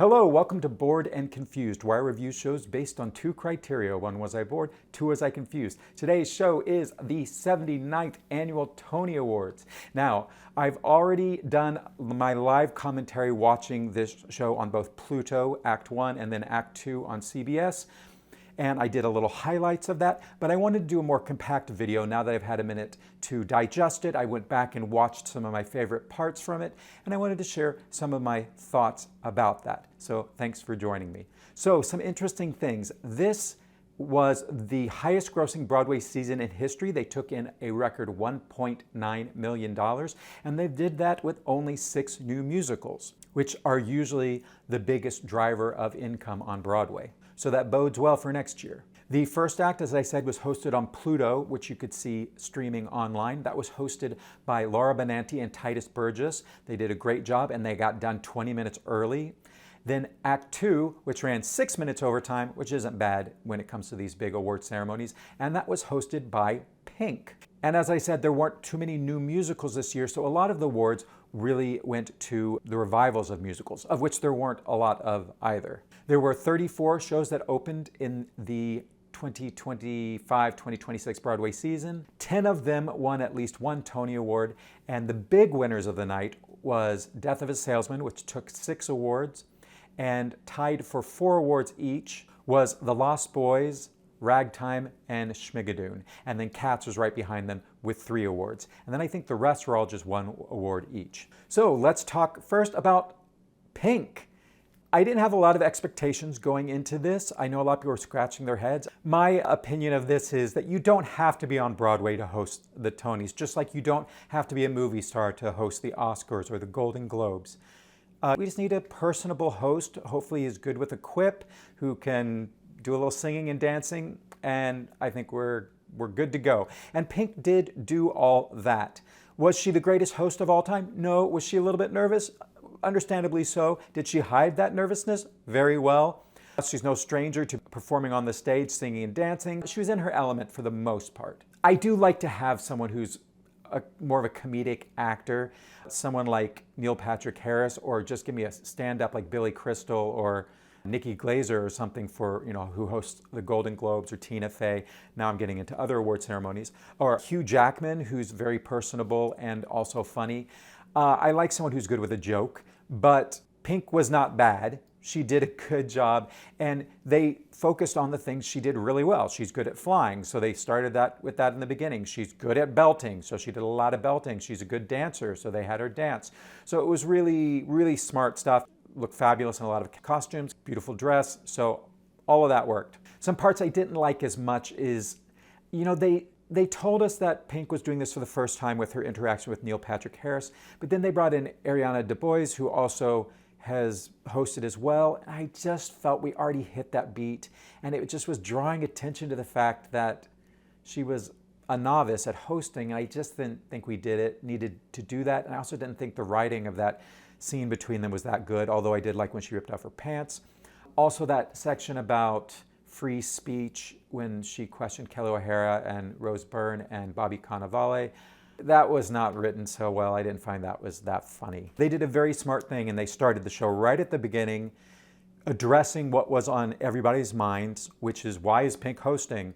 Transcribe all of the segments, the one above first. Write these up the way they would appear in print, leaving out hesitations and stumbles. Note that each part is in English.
Hello, welcome to Bored and Confused, where I review shows based on two criteria. One, was I bored? Two, was I confused? Today's show is the 79th Annual Tony Awards. Now, I've already done my live commentary watching this show on both Pluto, Act 1, and then Act 2 on CBS. And I did a little highlights of that, but I wanted to do a more compact video now that I've had a minute to digest it. I went back and watched some of my favorite parts from it, and I wanted to share some of my thoughts about that. So thanks for joining me. So some interesting things. This was the highest grossing Broadway season in history. They took in a record $1.9 million, and they did that with only 6 new musicals, which are usually the biggest driver of income on Broadway. So that bodes well for next year. The first act, as I said, was hosted on Pluto, which you could see streaming online. That was hosted by Laura Benanti and Titus Burgess. They did a great job, and they got done 20 minutes early. Then Act 2, which ran 6 minutes overtime, which isn't bad when it comes to these big award ceremonies, and that was hosted by Pink. And as I said, there weren't too many new musicals this year, so a lot of the awards really went to the revivals of musicals, of which there weren't a lot of either. There were 34 shows that opened in the 2025-2026 Broadway season. 10 of them won at least one Tony Award, and the big winners of the night was Death of a Salesman, which took 6 awards, and tied for 4 awards each was The Lost Boys, Ragtime, and Schmigadoon. And then Cats was right behind them with 3 awards. And then I think the rest were all just 1 award each. So let's talk first about Pink. I didn't have a lot of expectations going into this. I know a lot of people are scratching their heads. My opinion of this is that you don't have to be on Broadway to host the Tonys, just like you don't have to be a movie star to host the Oscars or the Golden Globes. We just need a personable host. Hopefully he's good with a quip, who can do a little singing and dancing, and I think we're good to go. And Pink did do all that. Was she the greatest host of all time? No. Was she a little bit nervous? Understandably so. Did she hide that nervousness? Very well. She's no stranger to performing on the stage, singing and dancing. She was in her element for the most part. I do like to have someone who's more of a comedic actor, someone like Neil Patrick Harris, or just give me a stand-up like Billy Crystal or Nikki Glaser or something for, who hosts the Golden Globes, or Tina Fey. Now I'm getting into other award ceremonies. Or Hugh Jackman, who's very personable and also funny. I like someone who's good with a joke, but Pink was not bad. She did a good job, and they focused on the things she did really well. She's good at flying, so they started with that in the beginning. She's good at belting, so she did a lot of belting. She's a good dancer, so they had her dance. So it was really, really smart stuff. Looked fabulous in a lot of costumes, beautiful dress, so all of that worked. Some parts I didn't like as much is, they told us that Pink was doing this for the first time with her interaction with Neil Patrick Harris, but then they brought in Ariana DeBose, who also has hosted as well. I just felt we already hit that beat, and it just was drawing attention to the fact that she was a novice at hosting, and I just didn't think we needed to do that, and I also didn't think the writing of that scene between them was that good, although I did like when she ripped off her pants. Also that section about free speech when she questioned Kelly O'Hara and Rose Byrne and Bobby Cannavale. That was not written so well. I didn't find that was that funny. They did a very smart thing, and they started the show right at the beginning, addressing what was on everybody's minds, which is, why is Pink hosting?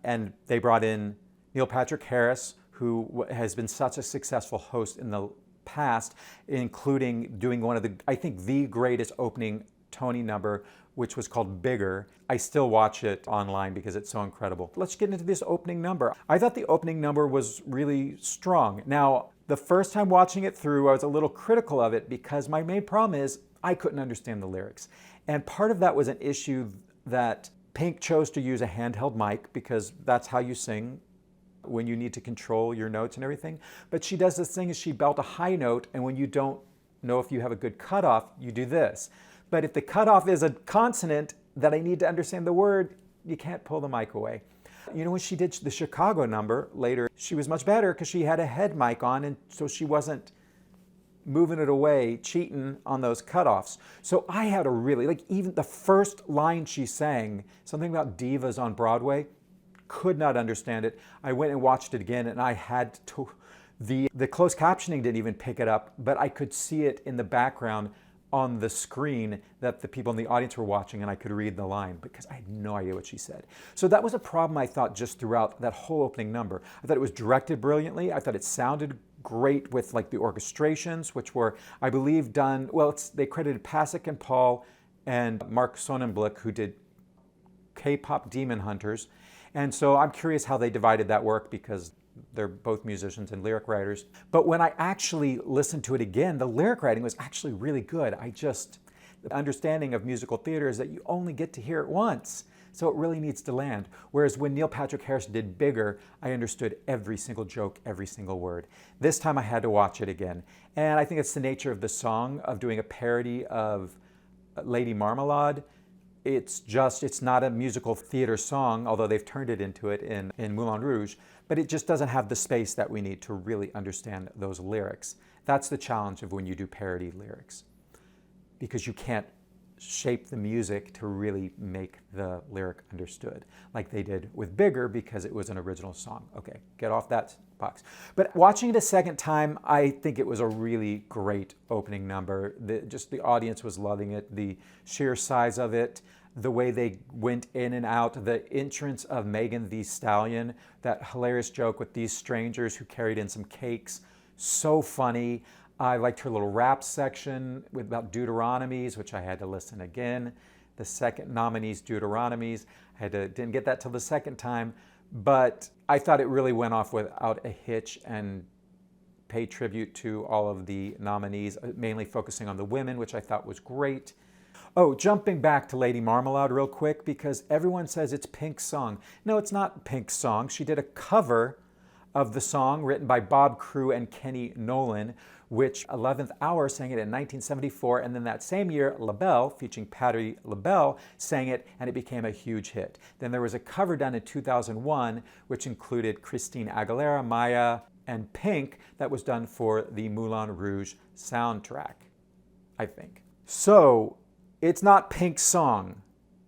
And they brought in Neil Patrick Harris, who has been such a successful host in the past, including doing one of the greatest opening Tony number, which was called Bigger. I still watch it online because it's so incredible. Let's get into this opening number. I thought the opening number was really strong. Now, the first time watching it through, I was a little critical of it because my main problem is I couldn't understand the lyrics. And part of that was an issue that Pink chose to use a handheld mic because that's how you sing when you need to control your notes and everything. But she does this thing is she belt a high note, and when you don't know if you have a good cutoff, you do this. But if the cutoff is a consonant that I need to understand the word, you can't pull the mic away. When she did the Chicago number later, she was much better because she had a head mic on, and so she wasn't moving it away, cheating on those cutoffs. So I had a really, even the first line she sang, something about divas on Broadway, could not understand it. I went and watched it again, and I had to, the closed captioning didn't even pick it up, but I could see it in the background on the screen that the people in the audience were watching, and I could read the line because I had no idea what she said. So that was a problem, I thought, just throughout that whole opening number. I thought it was directed brilliantly. I thought it sounded great with like the orchestrations, which were, I believe, done, well, they credited Pasek and Paul and Mark Sonnenblick, who did K-pop Demon Hunters. And so I'm curious how they divided that work because they're both musicians and lyric writers. But when I actually listened to it again, the lyric writing was actually really good. The understanding of musical theater is that you only get to hear it once. So it really needs to land. Whereas when Neil Patrick Harris did Bigger, I understood every single joke, every single word. This time I had to watch it again. And I think it's the nature of the song, of doing a parody of Lady Marmalade. It's not a musical theater song, although they've turned it into it in Moulin Rouge, but it just doesn't have the space that we need to really understand those lyrics. That's the challenge of when you do parody lyrics, because you can't shape the music to really make the lyric understood, like they did with Bigger because it was an original song. Okay, get off that box. But watching it a second time, I think it was a really great opening number. The audience was loving it, the sheer size of it, the way they went in and out, the entrance of Megan Thee Stallion, that hilarious joke with these strangers who carried in some cakes, so funny. I liked her little rap section about Deuteronomies, which I had to listen again. The second nominees, Deuteronomies, didn't get that till the second time, but I thought it really went off without a hitch and paid tribute to all of the nominees, mainly focusing on the women, which I thought was great. Oh, jumping back to Lady Marmalade real quick, because everyone says it's Pink's song. No, it's not Pink's song. She did a cover of the song written by Bob Crewe and Kenny Nolan, which 11th Hour sang it in 1974, and then that same year, LaBelle, featuring Patti LaBelle, sang it, and it became a huge hit. Then there was a cover done in 2001, which included Christina Aguilera, Maya, and Pink, that was done for the Moulin Rouge soundtrack, I think. So, it's not Pink's song.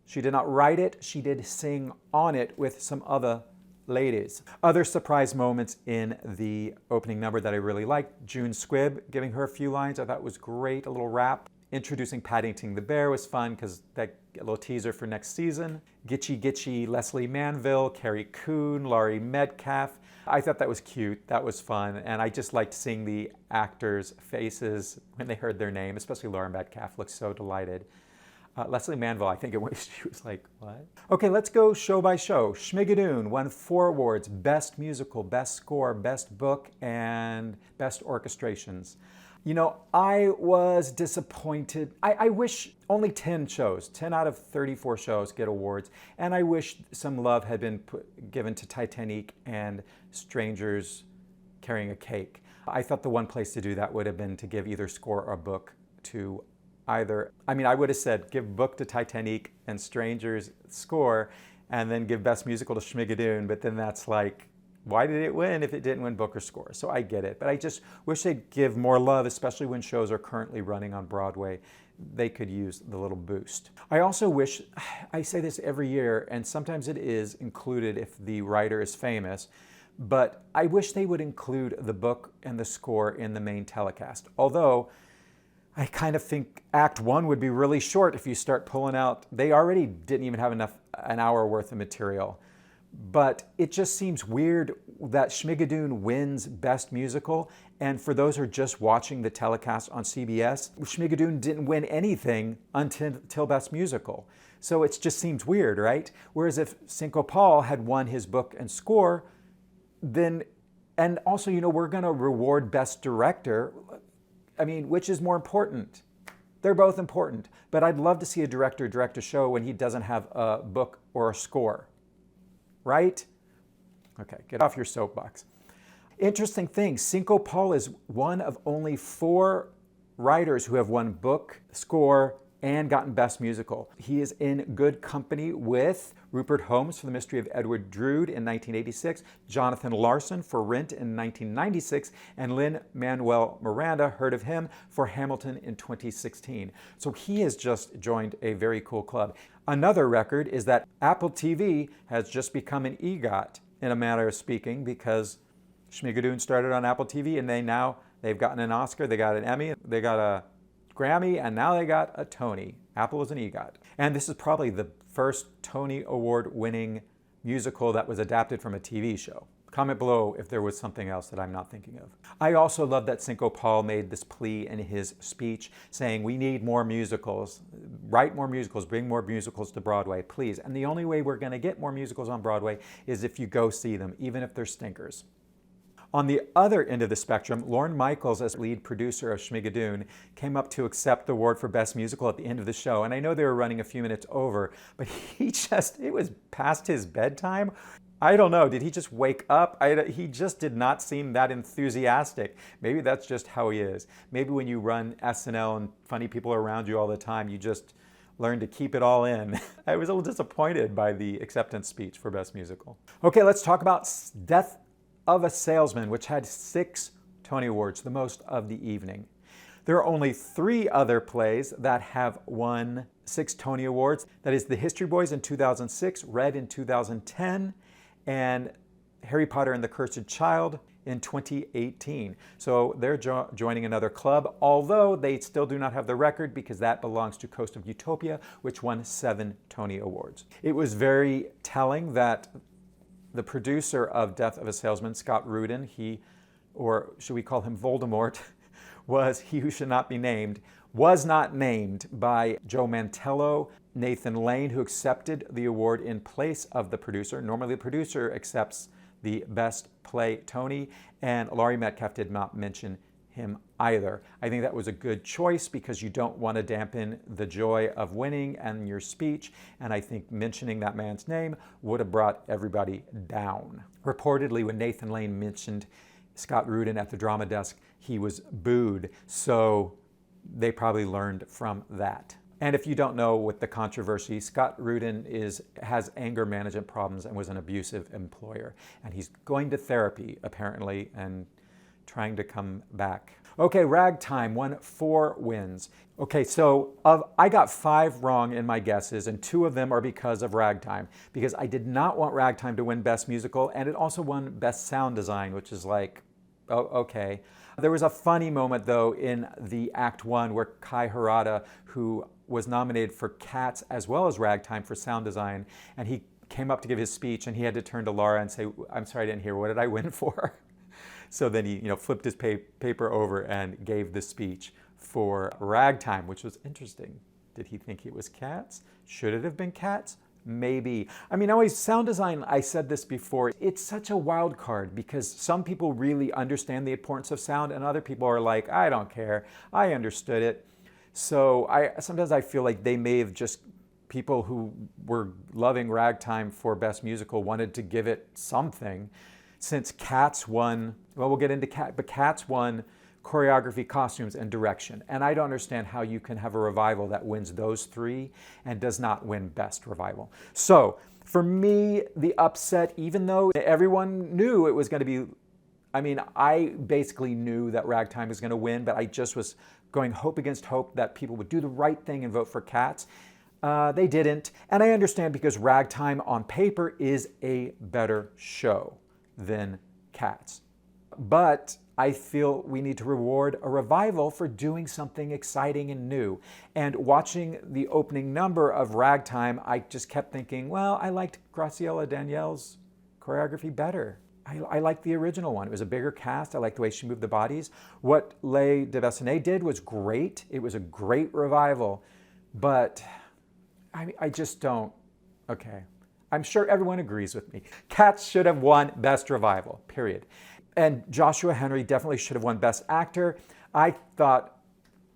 She did not write it, she did sing on it with some other ladies. Other surprise moments in the opening number that I really liked, June Squibb giving her a few lines, I thought was great, a little rap. Introducing Paddington the Bear was fun because that a little teaser for next season. Gitchy Gitchy, Lesley Manville, Carrie Coon, Laurie Metcalf. I thought that was cute, that was fun, and I just liked seeing the actors' faces when they heard their name, especially Laurie Metcalf looked so delighted. Lesley Manville, I think she was like, what? Okay, let's go show by show. Schmigadoon won 4 awards, Best Musical, Best Score, Best Book, and Best Orchestrations. You know, I was disappointed. I wish only 10 out of 34 shows get awards, and I wish some love had been given to Titanic and Strangers Carrying a Cake. I thought the one place to do that would have been to give either score or book to either. I mean, I would have said give book to Titanic and Strangers score, and then give Best Musical to Schmigadoon, but then that's like, why did it win if it didn't win book or score? So I get it, but I just wish they'd give more love, especially when shows are currently running on Broadway. They could use the little boost. I also wish, I say this every year, and sometimes it is included if the writer is famous, but I wish they would include the book and the score in the main telecast. Although, I kind of think Act 1 would be really short if you start pulling out, they already didn't even have an hour worth of material. But it just seems weird that Schmigadoon wins Best Musical, and for those who are just watching the telecast on CBS, Schmigadoon didn't win anything until Best Musical. So it just seems weird, right? Whereas if Cinco Paul had won his book and score, then, and also, you know, we're gonna reward Best Director. I mean, which is more important? They're both important, but I'd love to see a director direct a show when he doesn't have a book or a score. Right? Okay, get off your soapbox. Interesting thing, Cinco Paul is one of only 4 writers who have won book, score, and gotten Best Musical. He is in good company with Rupert Holmes for The Mystery of Edward Drood in 1986, Jonathan Larson for Rent in 1996, and Lin-Manuel Miranda, heard of him, for Hamilton in 2016. So he has just joined a very cool club. Another record is that Apple TV has just become an EGOT, in a manner of speaking, because Schmigadoon started on Apple TV, and they've gotten an Oscar, they got an Emmy, they got a Grammy, and now they got a Tony. Apple was an EGOT. And this is probably the first Tony Award winning musical that was adapted from a TV show. Comment below if there was something else that I'm not thinking of. I also love that Cinco Paul made this plea in his speech saying, we need more musicals, write more musicals, bring more musicals to Broadway, please. And the only way we're going to get more musicals on Broadway is if you go see them, even if they're stinkers. On the other end of the spectrum, Lorne Michaels, as lead producer of Schmigadoon, came up to accept the award for Best Musical at the end of the show. And I know they were running a few minutes over, but it was past his bedtime. I don't know, did he just wake up? He just did not seem that enthusiastic. Maybe that's just how he is. Maybe when you run SNL and funny people are around you all the time, you just learn to keep it all in. I was a little disappointed by the acceptance speech for Best Musical. Okay, let's talk about Death of a Salesman, which had 6 Tony Awards, the most of the evening. There are only 3 other plays that have won 6 Tony Awards. That is The History Boys in 2006, Red in 2010, and Harry Potter and the Cursed Child in 2018. So they're joining another club, although they still do not have the record because that belongs to Coast of Utopia, which won 7 Tony Awards. It was very telling that the producer of Death of a Salesman, Scott Rudin, or should we call him Voldemort, was He Who Should Not Be Named, was not named by Joe Mantello, Nathan Lane, who accepted the award in place of the producer. Normally the producer accepts the Best Play Tony, and Laurie Metcalf did not mention him either. I think that was a good choice because you don't want to dampen the joy of winning and your speech, and I think mentioning that man's name would have brought everybody down. Reportedly, when Nathan Lane mentioned Scott Rudin at the drama desk, he was booed, so they probably learned from that. And if you don't know with the controversy, Scott Rudin has anger management problems and was an abusive employer. And he's going to therapy, apparently, and trying to come back. Okay, Ragtime won 4 wins. Okay, so I got 5 wrong in my guesses, and 2 of them are because of Ragtime, because I did not want Ragtime to win Best Musical, and it also won Best Sound Design, which is like, oh, okay. There was a funny moment, though, in the Act 1 where Kai Harada, who was nominated for Cats as well as Ragtime for sound design, and he came up to give his speech, and he had to turn to Laura and say, I'm sorry, I didn't hear, what did I win for? So then he flipped his paper over and gave the speech for Ragtime, which was interesting. Did he think it was Cats? Should it have been Cats? Maybe. I mean, always sound design, I said this before, it's such a wild card because some people really understand the importance of sound and other people are like, I don't care, I understood it. So sometimes I feel like they may have just, people who were loving Ragtime for Best Musical wanted to give it something. Since Cats won, well, we'll get into Cats, but Cats won choreography, costumes, and direction. And I don't understand how you can have a revival that wins those 3 and does not win Best Revival. So for me, the upset, even though everyone knew it was going to be, I mean, I basically knew that Ragtime was going to win, but I just was going hope against hope that people would do the right thing and vote for Cats. They didn't. And I understand because Ragtime on paper is a better show than Cats. But I feel we need to reward a revival for doing something exciting and new. And watching the opening number of Ragtime, I just kept thinking, well, I liked Graciela Danielle's choreography better. I liked the original one. It was a bigger cast. I liked the way she moved the bodies. What Les Devassines did was great. It was a great revival. But I just don't, okay. I'm sure everyone agrees with me. Cats should have won Best Revival, period. And Joshua Henry definitely should have won Best Actor. I thought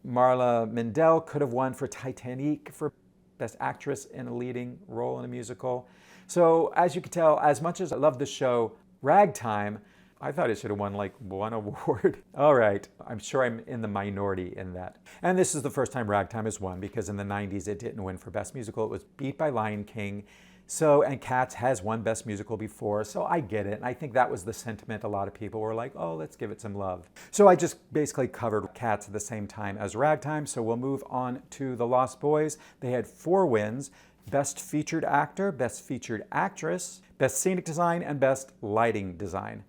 Marla Mindell could have won for Titanic for Best Actress in a leading role in a musical. So as you can tell, as much as I love the show Ragtime, I thought it should have won like 1 award. All right, I'm sure I'm in the minority in that. And this is the first time Ragtime has won because in the 90s it didn't win for Best Musical. It was beat by Lion King. And Cats has won Best Musical before, so I get it. And I think that was the sentiment. A lot of people were like, oh, let's give it some love. So I just basically covered Cats at the same time as Ragtime. So we'll move on to The Lost Boys. They had 4 wins: Best Featured Actor, Best Featured Actress, Best Scenic Design, and Best Lighting Design.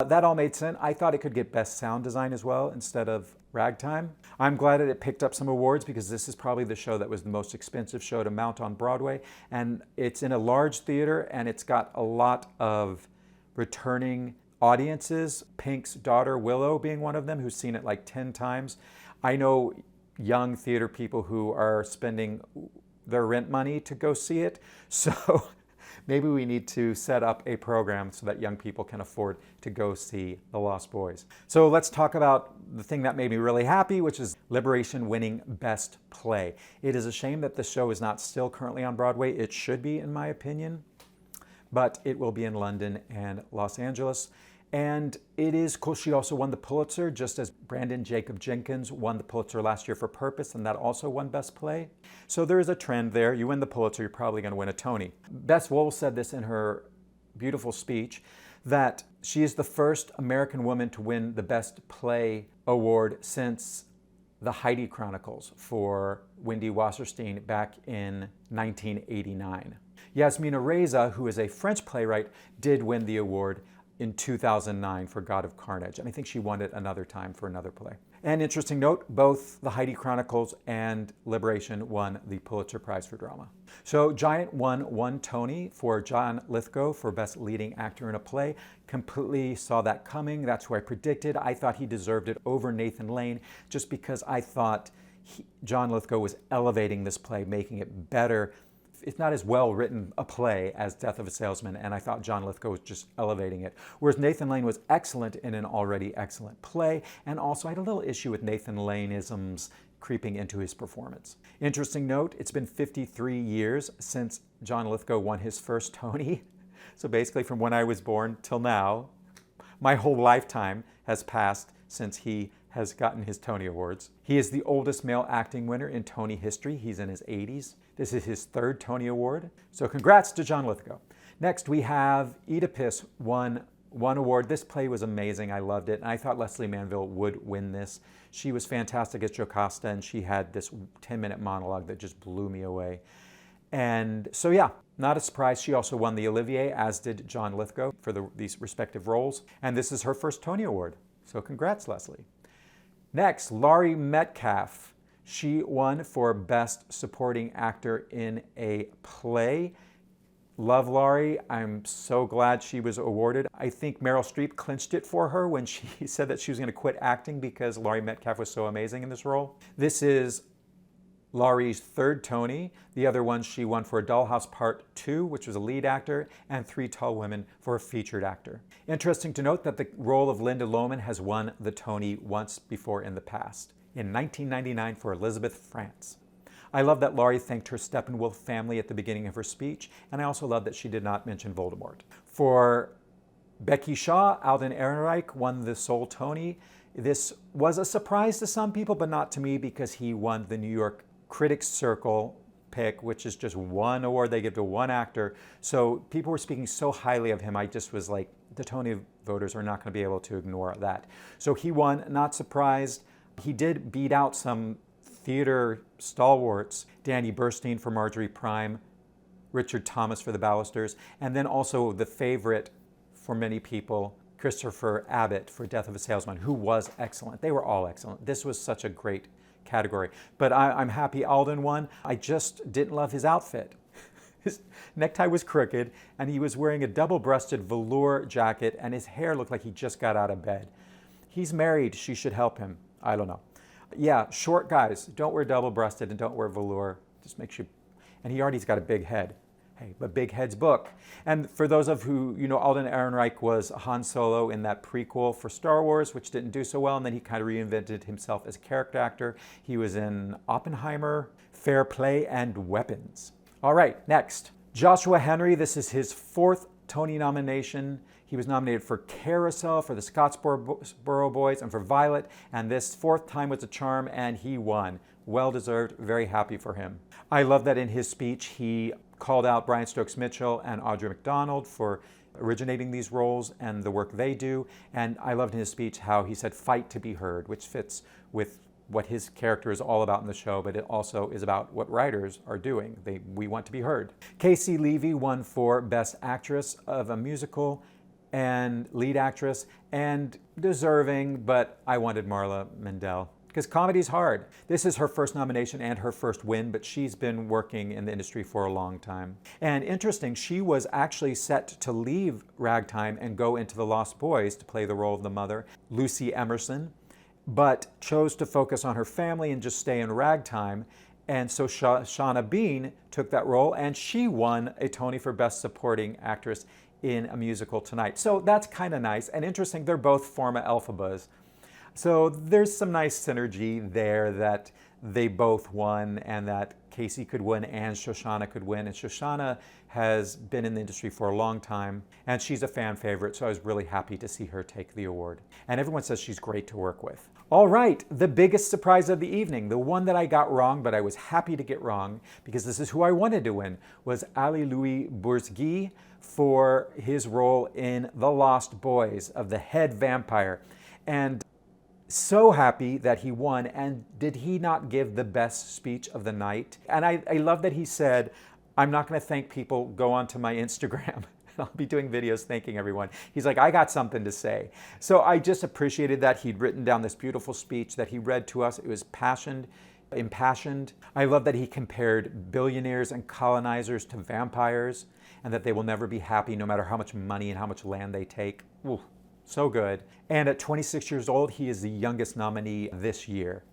That all made sense. I thought it could get Best Sound Design as well instead of Ragtime. I'm glad that it picked up some awards because this is probably the show that was the most expensive show to mount on Broadway. And it's in a large theater and it's got a lot of returning audiences. Pink's daughter, Willow, being one of them, who's seen it like 10 times. I know young theater people who are spending their rent money to go see it. So maybe we need to set up a program so that young people can afford to go see The Lost Boys. So let's talk about the thing that made me really happy, which is Liberation winning Best Play. It is a shame that the show is not still currently on Broadway. It should be, in my opinion, but it will be in London and Los Angeles. And it is cool. She also won the Pulitzer, just as Brandon Jacob Jenkins won the Pulitzer last year for Purpose, and that also won Best Play. So there is a trend there. You win the Pulitzer, you're probably going to win a Tony. Bess Wohl said this in her beautiful speech, that she is the first American woman to win the Best Play award since the Heidi Chronicles for Wendy Wasserstein back in 1989. Yasmina Reza, who is a French playwright, did win the award in 2009 for God of Carnage. And I think she won it another time for another play. And interesting note, both the Heidi Chronicles and Liberation won the Pulitzer Prize for Drama. So Giant won one Tony for John Lithgow for Best Leading Actor in a Play. Completely saw that coming. That's who I predicted. I thought he deserved it over Nathan Lane just because I thought John Lithgow was elevating this play, making it better. It's not as well written a play as Death of a Salesman, and I thought John Lithgow was just elevating it. Whereas Nathan Lane was excellent in an already excellent play, and also I had a little issue with Nathan Lane-isms creeping into his performance. Interesting note, it's been 53 years since John Lithgow won his first Tony. So basically from when I was born till now, my whole lifetime has passed since he has gotten his Tony Awards. He is the oldest male acting winner in Tony history. He's in his 80s. This is his third Tony Award. So congrats to John Lithgow. Next we have Oedipus won one award. This play was amazing. I loved it. And I thought Lesley Manville would win this. She was fantastic as Jocasta, and she had this 10-minute monologue that just blew me away. And so yeah, not a surprise. She also won the Olivier, as did John Lithgow, for these respective roles. And this is her first Tony Award. So congrats, Lesley. Next, Laurie Metcalf. She won for Best Supporting Actor in a Play. Love Laurie. I'm so glad she was awarded. I think Meryl Streep clinched it for her when she said that she was going to quit acting because Laurie Metcalf was so amazing in this role. This is Laurie's third Tony. The other one she won for Dollhouse Part 2, which was a lead actor, and Three Tall Women for a featured actor. Interesting to note that the role of Linda Loman has won the Tony once before in the past, in 1999 for Elizabeth France. I love that Laurie thanked her Steppenwolf family at the beginning of her speech, and I also love that she did not mention Voldemort. For Becky Shaw, Alden Ehrenreich won the sole Tony. This was a surprise to some people, but not to me because he won the New York Critics Circle pick, which is just one award they give to one actor. So people were speaking so highly of him, I just was like, the Tony voters are not going to be able to ignore that. So he won, not surprised. He did beat out some theater stalwarts, Danny Burstein for Marjorie Prime, Richard Thomas for The Ballisters, and then also the favorite for many people, Christopher Abbott for Death of a Salesman, who was excellent. They were all excellent. This was such a great category. But I'm happy Alden won. I just didn't love his outfit. His necktie was crooked, and he was wearing a double-breasted velour jacket, and his hair looked like he just got out of bed. He's married. She should help him. I don't know. Yeah, short guys, don't wear double-breasted and don't wear velour. Just makes you... And he already's got a big head. Hey, but big heads book. And for those of who, you know, Alden Ehrenreich was Han Solo in that prequel for Star Wars, which didn't do so well, and then he kind of reinvented himself as a character actor. He was in Oppenheimer, Fair Play, and Weapons. All right, next. Joshua Henry, this is his fourth Tony nomination. He was nominated for Carousel, for the Scottsboro Boys, and for Violet, and this fourth time was a charm, and he won. Well-deserved, very happy for him. I love that in his speech he called out Brian Stokes Mitchell and Audra McDonald for originating these roles and the work they do. And I loved in his speech how he said, fight to be heard, which fits with what his character is all about in the show, but it also is about what writers are doing. We want to be heard. Caissie Levy won for Best Actress of a Musical. and lead actress, and deserving, but I wanted Marla Mendel. Because comedy's hard. This is her first nomination and her first win, but she's been working in the industry for a long time. And interesting, she was actually set to leave Ragtime and go into The Lost Boys to play the role of the mother, Lucy Emerson, but chose to focus on her family and just stay in Ragtime. And so Shoshana Bean took that role, and she won a Tony for Best Supporting Actress in a Musical tonight. So that's kind of nice and interesting. They're both Forma Elphabas. So there's some nice synergy there that they both won and that Caissie could win and Shoshana could win. And Shoshana has been in the industry for a long time and she's a fan favorite, so I was really happy to see her take the award. And everyone says she's great to work with. All right, the biggest surprise of the evening, the one that I got wrong, but I was happy to get wrong because this is who I wanted to win, was Louis Bourzgui for his role in The Lost Boys of the head vampire. And so happy that he won, and did he not give the best speech of the night? And I love that he said, I'm not going to thank people, go onto my Instagram. I'll be doing videos thanking everyone. He's like, I got something to say. So I just appreciated that he'd written down this beautiful speech that he read to us. It was impassioned. I love that he compared billionaires and colonizers to vampires and that they will never be happy no matter how much money and how much land they take. Ooh. So good. And at 26 years old, he is the youngest nominee this year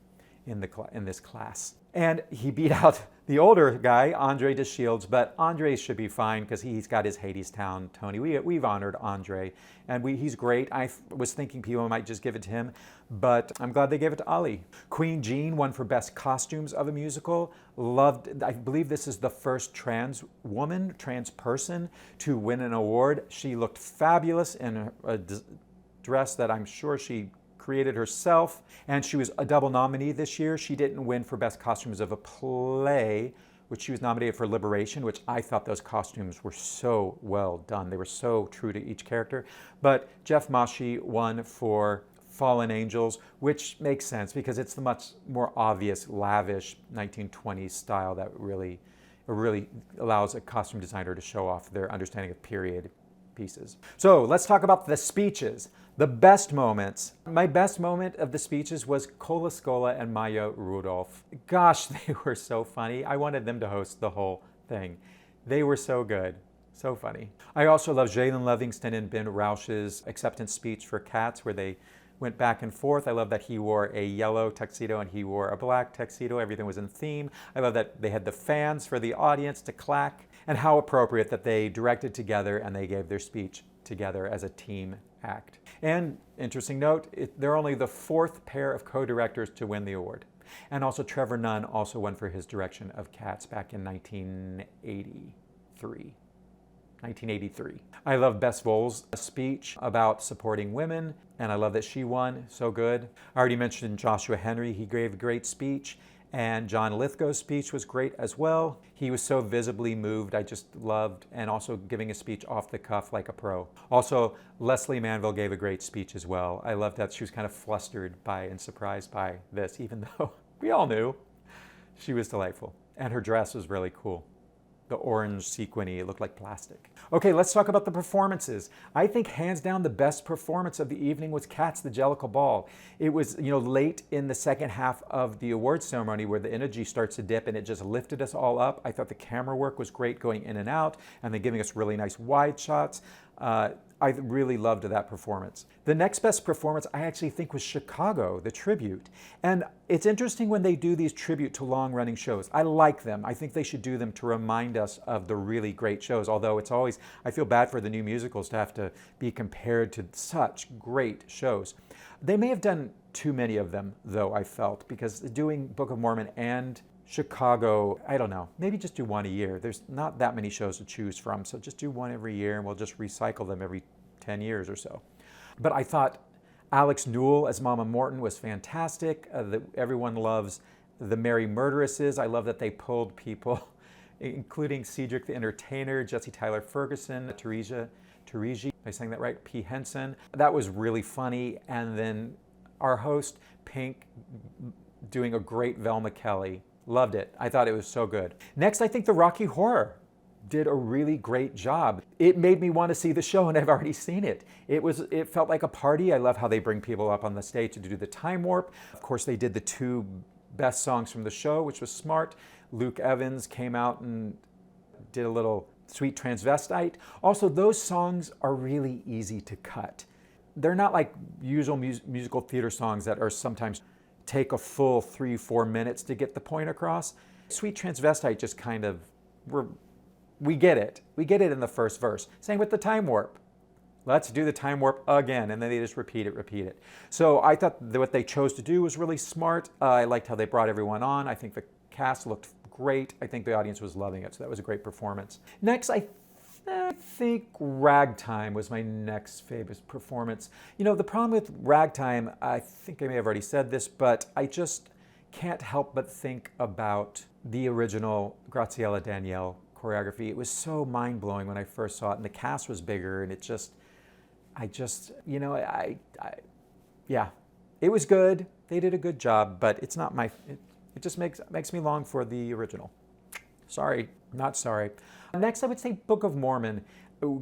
in this class. And he beat out the older guy, Andre de Shields, but Andre should be fine because he's got his Hadestown Tony. We've honored Andre, and he's great. I was thinking people might just give it to him, but I'm glad they gave it to Ali. Qween Jean won for Best Costumes of a Musical. Loved, I believe this is the first trans person to win an award. She looked fabulous in a dress that I'm sure she created herself, and she was a double nominee this year. She didn't win for Best Costumes of a Play, which she was nominated for Liberation, which I thought those costumes were so well done. They were so true to each character. But Jeff Mashi won for Fallen Angels, which makes sense because it's the much more obvious, lavish 1920s style that really allows a costume designer to show off their understanding of period pieces. So let's talk about the speeches. The best moments. My best moment of the speeches was Escola and Maya Rudolph. Gosh, they were so funny. I wanted them to host the whole thing. They were so good. So funny. I also love Jalen Livingston and Ben Rausch's acceptance speech for Cats, where they went back and forth. I love that he wore a yellow tuxedo and he wore a black tuxedo. Everything was in theme. I love that they had the fans for the audience to clack, and how appropriate that they directed together and they gave their speech together as a team act. And interesting note, they're only the fourth pair of co-directors to win the award. And also Trevor Nunn also won for his direction of Cats back in 1983. I love Bess Voll's speech about supporting women, and I love that she won. So good. I already mentioned Joshua Henry. He gave a great speech. And John Lithgow's speech was great as well. He was so visibly moved, I just loved, and also giving a speech off the cuff like a pro. Also, Lesley Manville gave a great speech as well. I loved that she was kind of flustered by and surprised by this, even though we all knew. She was delightful. And her dress was really cool. The orange sequiny, it looked like plastic. Okay, let's talk about the performances. I think hands down the best performance of the evening was Cats, the Jellicle Ball. It was, late in the second half of the awards ceremony where the energy starts to dip and it just lifted us all up. I thought the camera work was great going in and out and then giving us really nice wide shots. I really loved that performance. The next best performance I actually think was Chicago, the tribute. And it's interesting when they do these tribute to long-running shows. I like them. I think they should do them to remind us of the really great shows, although it's always, I feel bad for the new musicals to have to be compared to such great shows. They may have done too many of them, though, I felt, because doing Book of Mormon and Chicago, I don't know, maybe just do one a year. There's not that many shows to choose from, so just do one every year and we'll just recycle them every 10 years or so. But I thought Alex Newell as Mama Morton was fantastic. Everyone loves the Merry Murderesses. I love that they pulled people, including Cedric the Entertainer, Jesse Tyler Ferguson, Teresi, am I saying that right? P. Henson. That was really funny. And then our host, Pink, doing a great Velma Kelly. Loved it. I thought it was so good. Next, I think the Rocky Horror did a really great job. It made me want to see the show, and I've already seen it. It felt like a party. I love how they bring people up on the stage to do the time warp. Of course, they did the 2 best songs from the show, which was smart. Luke Evans came out and did a little Sweet Transvestite. Also, those songs are really easy to cut. They're not like usual musical theater songs that are sometimes take a full 3-4 minutes to get the point across. Sweet Transvestite just kind of, we get it. We get it in the first verse. Same with the time warp. Let's do the time warp again. And then they just repeat it. So I thought that what they chose to do was really smart. I liked how they brought everyone on. I think the cast looked great. I think the audience was loving it. So that was a great performance. Next, I think Ragtime was my next favorite performance. The problem with Ragtime, I think I may have already said this, but I just can't help but think about the original Graziella Daniele choreography. It was so mind-blowing when I first saw it, and the cast was bigger, and it was good. They did a good job, but it's not my, it just makes me long for the original. Sorry, not sorry. Next, I would say Book of Mormon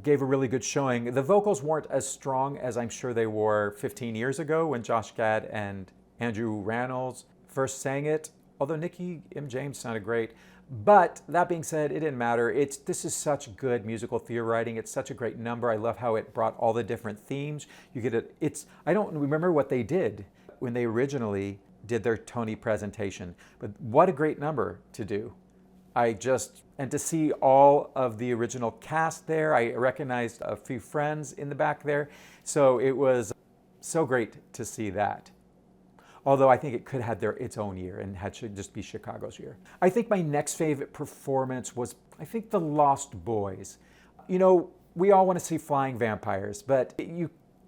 gave a really good showing. The vocals weren't as strong as I'm sure they were 15 years ago when Josh Gad and Andrew Rannells first sang it, although Nikki M. James sounded great. But that being said, it didn't matter. This is such good musical theater writing. It's such a great number. I love how it brought all the different themes. You get it. I don't remember what they did when they originally did their Tony presentation, but what a great number to do. And to see all of the original cast there, I recognized a few friends in the back there. So it was so great to see that. Although I think it could have had its own year and should just be Chicago's year. I think my next favorite performance was, I think, The Lost Boys. We all want to see flying vampires, but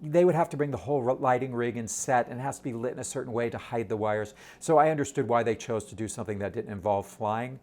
they would have to bring the whole lighting rig and set, and it has to be lit in a certain way to hide the wires. So I understood why they chose to do something that didn't involve flying.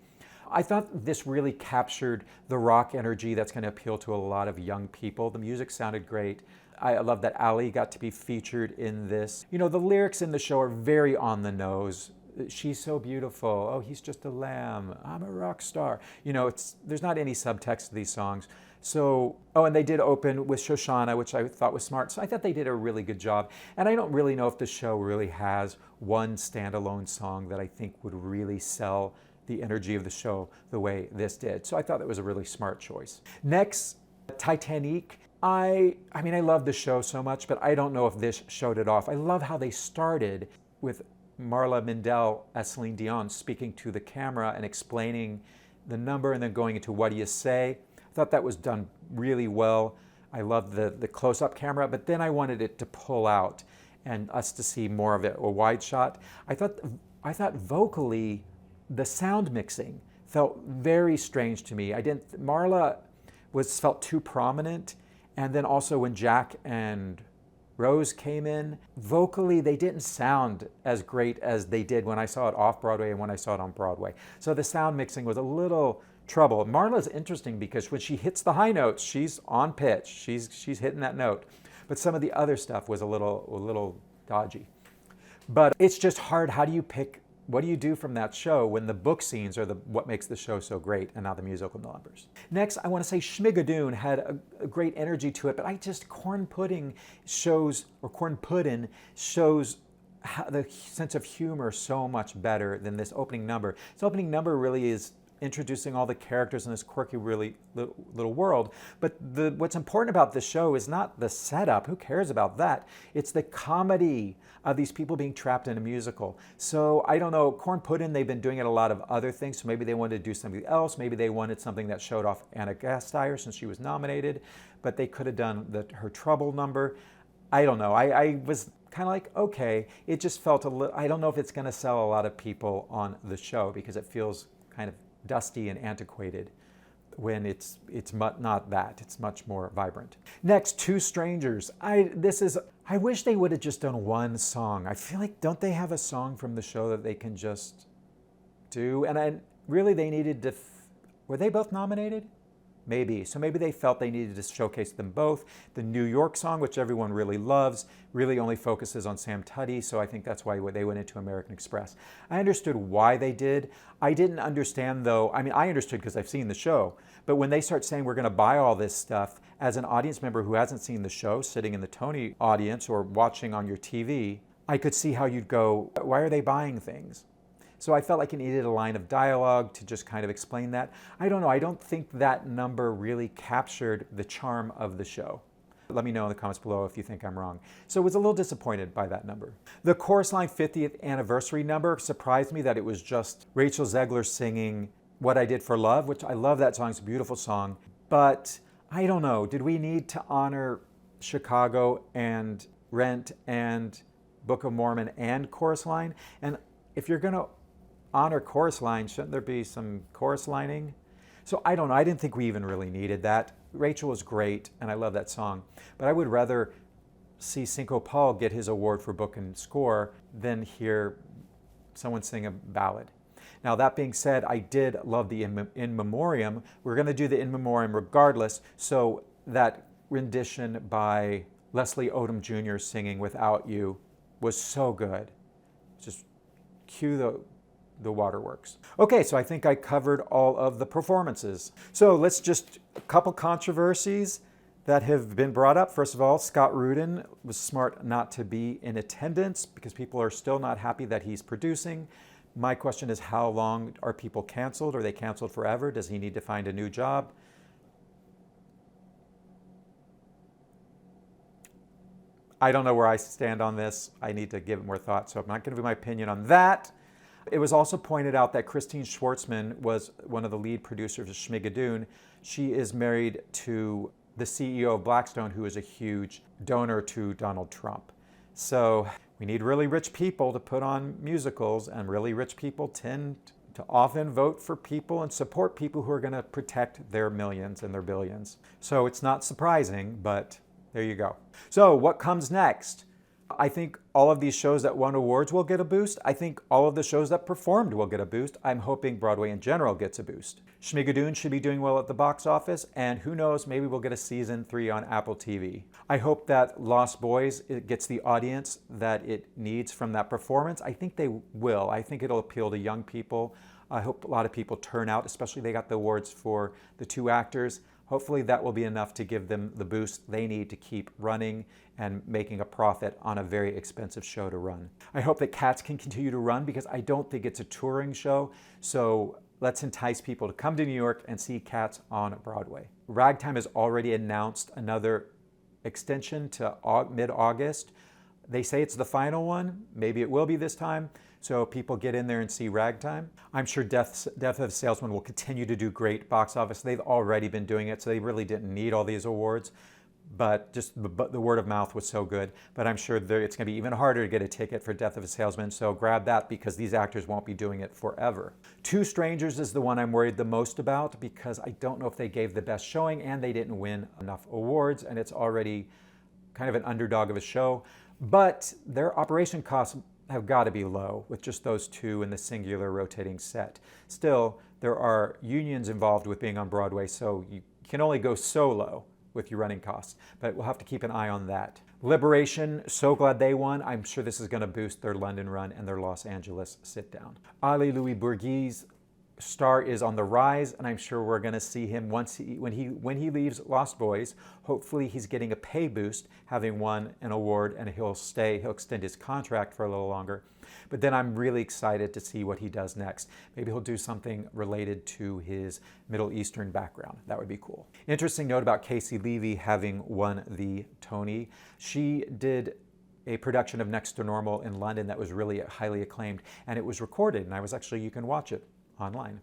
I thought this really captured the rock energy that's going to appeal to a lot of young people. The music sounded great. I love that Ali got to be featured in this. The lyrics in the show are very on the nose. She's so beautiful. Oh, he's just a lamb. I'm a rock star. There's not any subtext to these songs. So, and they did open with Shoshana, which I thought was smart. So I thought they did a really good job. And I don't really know if the show really has one standalone song that I think would really sell the energy of the show the way this did. So I thought that was a really smart choice. Next, Titanic. I love the show so much, but I don't know if this showed it off. I love how they started with Marla Mindell as Celine Dion speaking to the camera and explaining the number and then going into what do you say. I thought that was done really well. I loved the close-up camera, but then I wanted it to pull out and us to see more of it, a wide shot. I thought vocally, the sound mixing felt very strange to me. Marla felt too prominent. And then also when Jack and Rose came in, vocally they didn't sound as great as they did when I saw it off Broadway and when I saw it on Broadway. So the sound mixing was a little trouble. Marla's interesting because when she hits the high notes, she's on pitch. She's hitting that note. But some of the other stuff was a little dodgy. But it's just hard. How do you pick? What do you do from that show when the book scenes are what makes the show so great and not the musical numbers? Next, I want to say Schmigadoon had a great energy to it, but corn pudding shows the sense of humor so much better than this opening number. This opening number really is introducing all the characters in this quirky, really little world. But what's important about this show is not the setup. Who cares about that? It's the comedy of these people being trapped in a musical. So I don't know, Corn Puddin', they've been doing it a lot of other things, so maybe they wanted to do something else. Maybe they wanted something that showed off Anna Gasteyer since she was nominated, but they could have done her Trouble number. I don't know. I was kind of like, okay. It just felt I don't know if it's going to sell a lot of people on the show because it feels kind of dusty and antiquated when it's not that. It's much more vibrant. Next, Two Strangers. I wish they would have just done one song. I feel like, don't they have a song from the show that they can just do? And really they needed to, were they both nominated? Maybe. So maybe they felt they needed to showcase them both. The New York song, which everyone really loves, really only focuses on Sam Tuddy, so I think that's why they went into American Express. I understood why they did. I didn't understand, though. I mean, I understood because I've seen the show, but when they start saying we're going to buy all this stuff, as an audience member who hasn't seen the show, sitting in the Tony audience or watching on your TV, I could see how you'd go, why are they buying things? So I felt like it needed a line of dialogue to just kind of explain that. I don't know, I don't think that number really captured the charm of the show. Let me know in the comments below if you think I'm wrong. So I was a little disappointed by that number. The Chorus Line 50th anniversary number surprised me that it was just Rachel Zegler singing What I Did for Love, which I love that song, it's a beautiful song. But I don't know, did we need to honor Chicago and Rent and Book of Mormon and Chorus Line? And if you're gonna honor Chorus Line, shouldn't there be some chorus lining? So I don't know, I didn't think we even really needed that. Rachel was great, and I love that song, but I would rather see Cinco Paul get his award for book and score than hear someone sing a ballad. Now that being said, I did love the In Memoriam. We're gonna do the In Memoriam regardless, so that rendition by Leslie Odom Jr. singing Without You was so good. Just cue the waterworks. Okay, so I think I covered all of the performances. So let's just, a couple controversies that have been brought up. First of all, Scott Rudin was smart not to be in attendance because people are still not happy that he's producing. My question is, how long are people canceled? Are they canceled forever? Does he need to find a new job? I don't know where I stand on this. I need to give it more thought, so I'm not going to give my opinion on that. It was also pointed out that Christine Schwartzman was one of the lead producers of Schmigadoon. She is married to the CEO of Blackstone, who is a huge donor to Donald Trump. So we need really rich people to put on musicals, and really rich people tend to often vote for people and support people who are going to protect their millions and their billions. So it's not surprising, but there you go. So what comes next? I think all of these shows that won awards will get a boost. I think all of the shows that performed will get a boost. I'm hoping Broadway in general gets a boost. Schmigadoon should be doing well at the box office, and who knows, maybe we'll get a season 3 on Apple TV. I hope that Lost Boys it gets the audience that it needs from that performance. I think they will. I think it'll appeal to young people. I hope a lot of people turn out, especially they got the awards for the 2 actors. Hopefully that will be enough to give them the boost they need to keep running and making a profit on a very expensive show to run. I hope that Cats can continue to run because I don't think it's a touring show. So let's entice people to come to New York and see Cats on Broadway. Ragtime has already announced another extension to mid-August. They say it's the final one. Maybe it will be this time. So people get in there and see Ragtime. I'm sure Death of a Salesman will continue to do great box office. They've already been doing it, so they really didn't need all these awards. But just the word of mouth was so good. But I'm sure it's going to be even harder to get a ticket for Death of a Salesman, so grab that because these actors won't be doing it forever. Two Strangers is the one I'm worried the most about because I don't know if they gave the best showing and they didn't win enough awards, and it's already kind of an underdog of a show. But their operation costs have got to be low with just those 2 in the singular rotating set. Still, there are unions involved with being on Broadway, so you can only go so low with your running costs, but we'll have to keep an eye on that. Liberation, so glad they won. I'm sure this is going to boost their London run and their Los Angeles sit down. Louis Bourzgui's star is on the rise, and I'm sure we're going to see him when he leaves Lost Boys. Hopefully he's getting a pay boost, having won an award, and he'll extend his contract for a little longer. But then I'm really excited to see what he does next. Maybe he'll do something related to his Middle Eastern background. That would be cool. Interesting note about Caissie Levy having won the Tony. She did a production of Next to Normal in London that was really highly acclaimed, and it was recorded, and you can watch it online.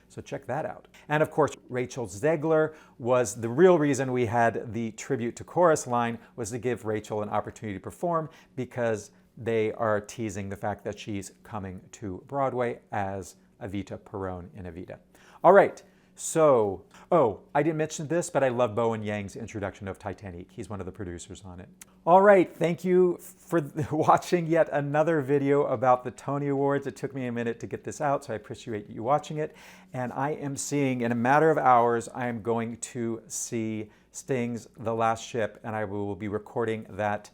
So check that out. And of course, Rachel Zegler was the real reason we had the tribute to Chorus Line, was to give Rachel an opportunity to perform because they are teasing the fact that she's coming to Broadway as Evita Perón in Evita. All right, So, oh, I didn't mention this, but I love Bowen Yang's introduction of Titanic. He's one of the producers on it. All right, thank you for watching yet another video about the Tony Awards. It took me a minute to get this out, so I appreciate you watching it. And I am seeing, in a matter of hours, I am going to see Sting's The Last Ship, and I will be recording that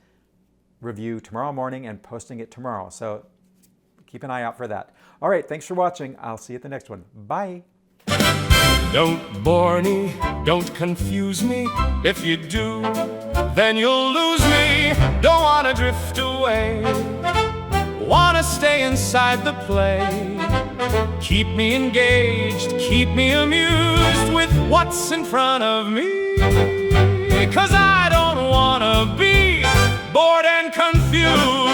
review tomorrow morning and posting it tomorrow. So keep an eye out for that. All right, thanks for watching. I'll see you at the next one. Bye. Don't bore me, don't confuse me. If you do, then you'll lose me. Don't wanna drift away, wanna stay inside the play. Keep me engaged, keep me amused with what's in front of me. 'Cause I don't wanna be bored and confused.